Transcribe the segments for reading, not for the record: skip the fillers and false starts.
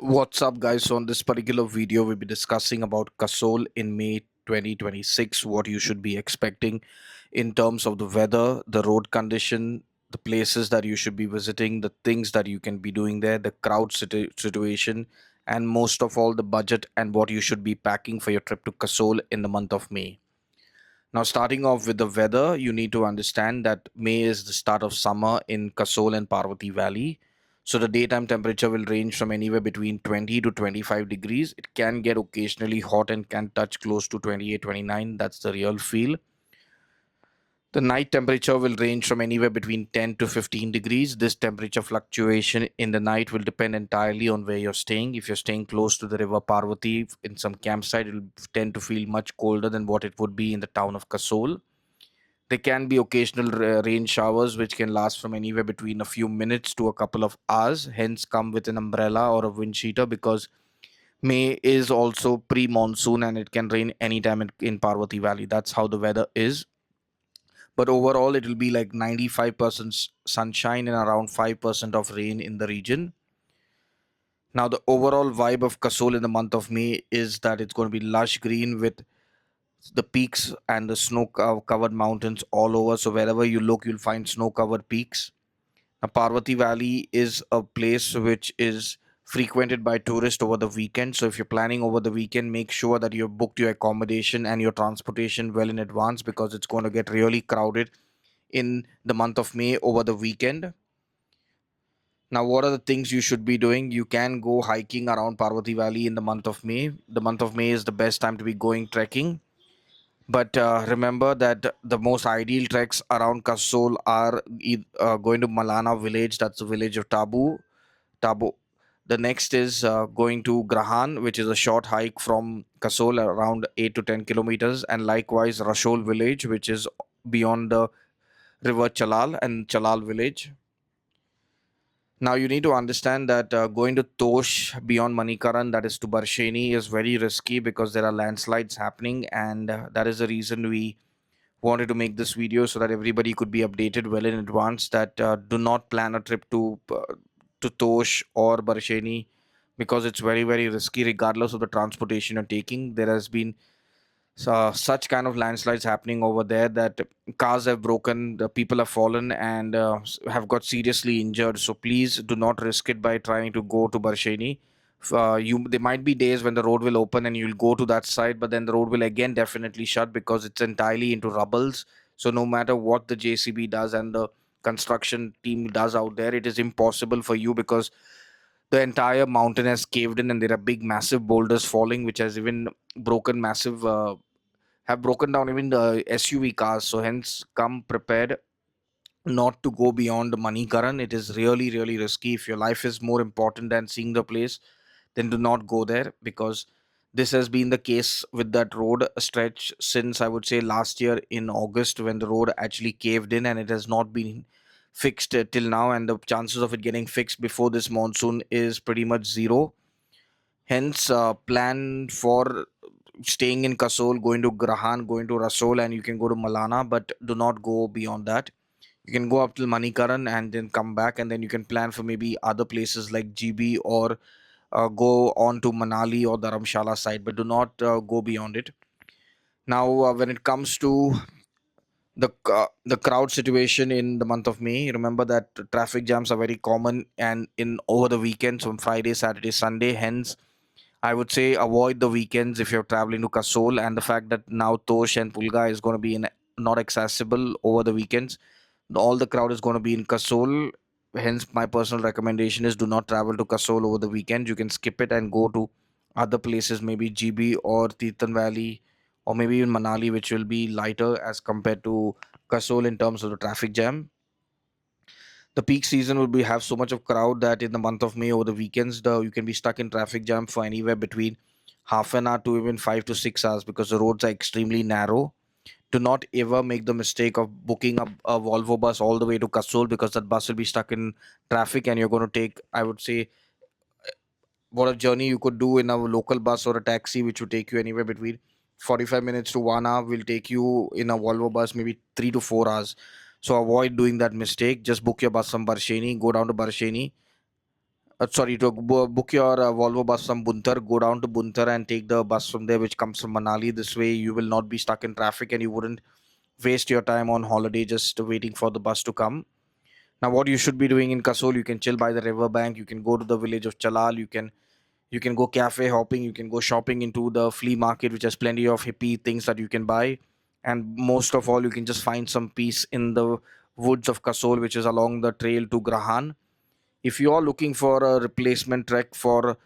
What's up, guys? So on this particular video, we'll be discussing about Kasol in May 2026, what you should be expecting in terms of the weather, the road condition, the places that you should be visiting, the things that you can be doing there, the crowd situation, and most of all, the budget and what you should be packing for your trip to Kasol in the month of May. Now, starting off with the weather, you need to understand that May is the start of summer in Kasol and Parvati Valley. So, the daytime temperature will range from anywhere between 20 to 25 degrees. It can get occasionally hot and can touch close to 28, 29. That's the real feel. The night temperature will range from anywhere between 10 to 15 degrees. This temperature fluctuation in the night will depend entirely on where you're staying. If you're staying close to the river Parvati in some campsite, it will tend to feel much colder than what it would be in the town of Kasol. There can be occasional rain showers which can last from anywhere between a few minutes to a couple of hours. Hence, come with an umbrella or a wind cheater because May is also pre monsoon and it can rain anytime in Parvati Valley. That's how the weather is. But overall, it will be like 95% sunshine and around 5% of rain in the region. Now, the overall vibe of Kasol in the month of May is that it's going to be lush green with the peaks and the snow covered mountains all over. So wherever you look, you'll find snow covered peaks. Now, Parvati Valley is a place which is frequented by tourists over the weekend. So if you're planning over the weekend, make sure that you've booked your accommodation and your transportation well in advance because it's going to get really crowded in the month of May over the weekend. Now, what are the things you should be doing? You can go hiking around Parvati Valley in the month of May. The month of May is the best time to be going trekking. But remember that the most ideal treks around Kasol are going to Malana village, that's the village of Tabu. The next is going to Grahan, which is a short hike from Kasol, around 8 to 10 kilometers, and likewise Rashol village, which is beyond the river Chalal and Chalal village. Now you need to understand that going to Tosh beyond Manikaran, that is to Barsheni, is very risky because there are landslides happening, and that is the reason we wanted to make this video so that everybody could be updated well in advance that do not plan a trip to Tosh or Barsheni because it's very very risky regardless of the transportation you're taking. There has been such kind of landslides happening over there that cars have broken, the people have fallen and have got seriously injured. So please do not risk it by trying to go to Barsheni. You there might be days when the road will open and you'll go to that side, but then the road will again definitely shut because it's entirely into rubbles. So no matter what the JCB does and the construction team does out there, it is impossible for you because the entire mountain has caved in and there are big massive boulders falling which has even broken massive have broken down even the SUV cars. So hence come prepared not to go beyond Manikaran. It is really really risky. If your life is more important than seeing the place, then do not go there because this has been the case with that road stretch since I would say last year in August when the road actually caved in and it has not been fixed till now, and the chances of it getting fixed before this monsoon is pretty much zero. Hence, plan for staying in Kasol, going to Grahan, going to Rasol, and you can go to Malana, but do not go beyond that. You can go up till Manikaran and then come back, and then you can plan for maybe other places like GB or go on to Manali or Dharamshala side, but do not go beyond it. Now, when it comes to the crowd situation in the month of May, remember that traffic jams are very common and in over the weekends from Friday, Saturday, Sunday. Hence, I would say avoid the weekends if you're traveling to Kasol, and the fact that now Tosh and Pulga is going to be not accessible over the weekends. All the crowd is going to be in Kasol. Hence, my personal recommendation is do not travel to Kasol over the weekend. You can skip it and go to other places, maybe GB or Tirthan Valley, or maybe even Manali, which will be lighter as compared to Kasol in terms of the traffic jam. The peak season will be have so much of crowd that in the month of May over the weekends, you can be stuck in traffic jam for anywhere between half an hour to even 5 to 6 hours because the roads are extremely narrow. Do not ever make the mistake of booking a Volvo bus all the way to Kasol because that bus will be stuck in traffic and you're going to take, I would say, what a journey you could do in a local bus or a taxi, which would take you anywhere between 45 minutes to 1 hour, will take you in a Volvo bus maybe 3 to 4 hours. So avoid doing that mistake. Just book your bus from Barsheni, go down to Barsheni, sorry, to book your Volvo bus from Buntar, go down to Buntar and take the bus from there, which comes from Manali. This way, you will not be stuck in traffic and you wouldn't waste your time on holiday just waiting for the bus to come. Now, what you should be doing in Kasol, you can chill by the river bank, you can go to the village of Chalal, you can go cafe hopping, you can go shopping into the flea market, which has plenty of hippie things that you can buy, and most of all, you can just find some peace in the woods of Kasol, which is along the trail to Grahan. If you are looking for a replacement trek for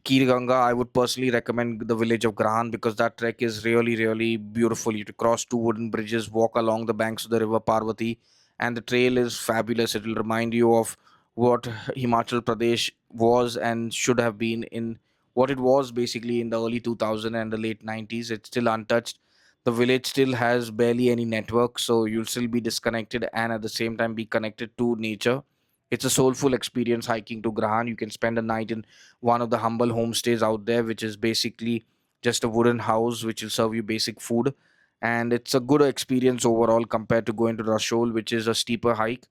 Kirganga, I would personally recommend the village of Grahan because that trek is really, really beautiful. You have to cross two wooden bridges, walk along the banks of the river Parvati, and the trail is fabulous. It will remind you of what Himachal Pradesh was and should have been in what it was basically in the early 2000s and the late 90s. It's still untouched. The village still has barely any network, so you'll still be disconnected and at the same time be connected to nature. It's a soulful experience hiking to Grahan. You can spend a night in one of the humble homestays out there, which is basically just a wooden house which will serve you basic food. And it's a good experience overall compared to going to Rashol, which is a steeper hike.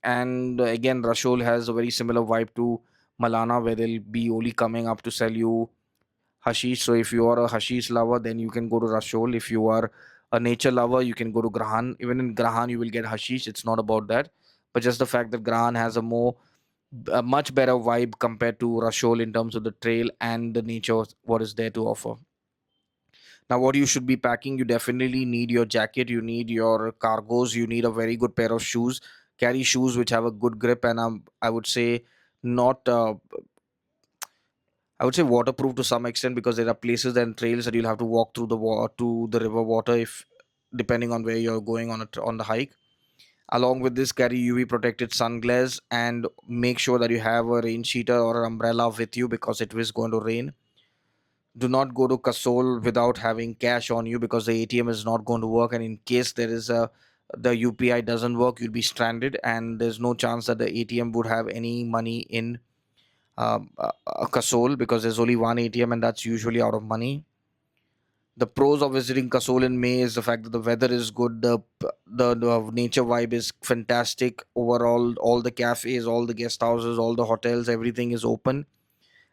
And again, Rashol has a very similar vibe to Malana, where they'll be only coming up to sell you hashish. So if you are a hashish lover, then you can go to Rashol. If you are a nature lover, you can go to Grahan. Even in Grahan, you will get hashish. It's not about that, but just the fact that Grahan has a much better vibe compared to Rashol in terms of the trail and the nature what is there to offer. Now, what you should be packing, you definitely need your jacket, you need your cargos, you need a very good pair of shoes. Carry shoes which have a good grip and I would say not. I would say waterproof to some extent because there are places and trails that you'll have to walk through to the river water if depending on where you're going on the hike. Along with this, carry UV protected sunglasses and make sure that you have a rain sheeter or an umbrella with you because it is going to rain. Do not go to Kasol without having cash on you because the ATM is not going to work. And in case the UPI doesn't work, you'll be stranded, and there's no chance that the ATM would have any money in Kasol because there's only one ATM and that's usually out of money. The pros of visiting Kasol in May is the fact that the weather is good, the nature vibe is fantastic. Overall, all the cafes, all the guest houses, all the hotels, everything is open.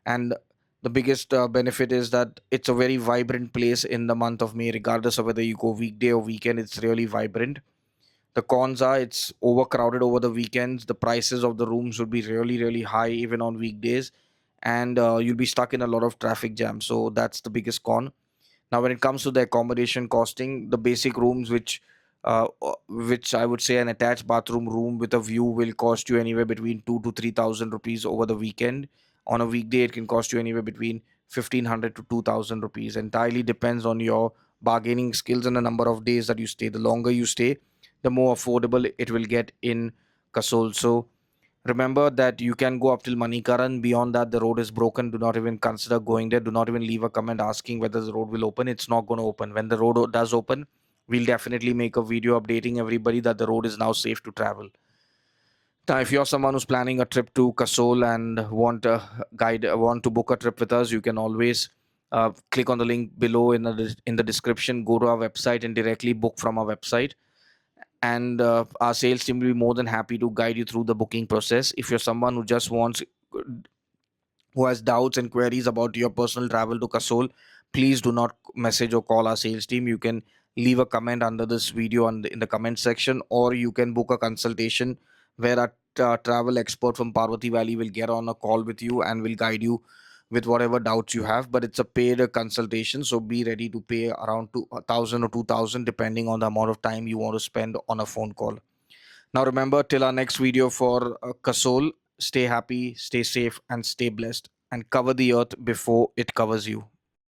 And the biggest benefit is that it's a very vibrant place in the month of May, regardless of whether you go weekday or weekend. It's really vibrant. The cons are it's overcrowded over the weekends. The prices of the rooms would be really, really high even on weekdays, and you'll be stuck in a lot of traffic jams. So that's the biggest con. Now, when it comes to the accommodation costing, the basic rooms, which I would say an attached bathroom room with a view, will cost you anywhere between 2 to 3,000 rupees over the weekend. On a weekday, it can cost you anywhere between 1,500 to 2,000 rupees. Entirely depends on your bargaining skills and the number of days that you stay. The longer you stay, the more affordable it will get in Kasol. So remember that you can go up till Manikaran. Beyond that, the road is broken. Do not even consider going there. Do not even leave a comment asking whether the road will open. It's not going to open. When the road does open, we'll definitely make a video updating everybody that the road is now safe to travel. Now, if you're someone who's planning a trip to Kasol and want to book a trip with us, you can always click on the link below in the description. Go to our website and directly book from our website, and our sales team will be more than happy to guide you through the booking process. If you're someone who has doubts and queries about your personal travel to Kasol, please do not message or call our sales team. You can leave a comment under this video in the comment section, or you can book a consultation where a travel expert from Parvati Valley will get on a call with you and will guide you with whatever doubts you have. But it's a paid consultation, so be ready to pay around 2,000 or 2,000 depending on the amount of time you want to spend on a phone call. Now, remember, till our next video for Kasol, stay happy, stay safe, and stay blessed. And cover the earth before it covers you.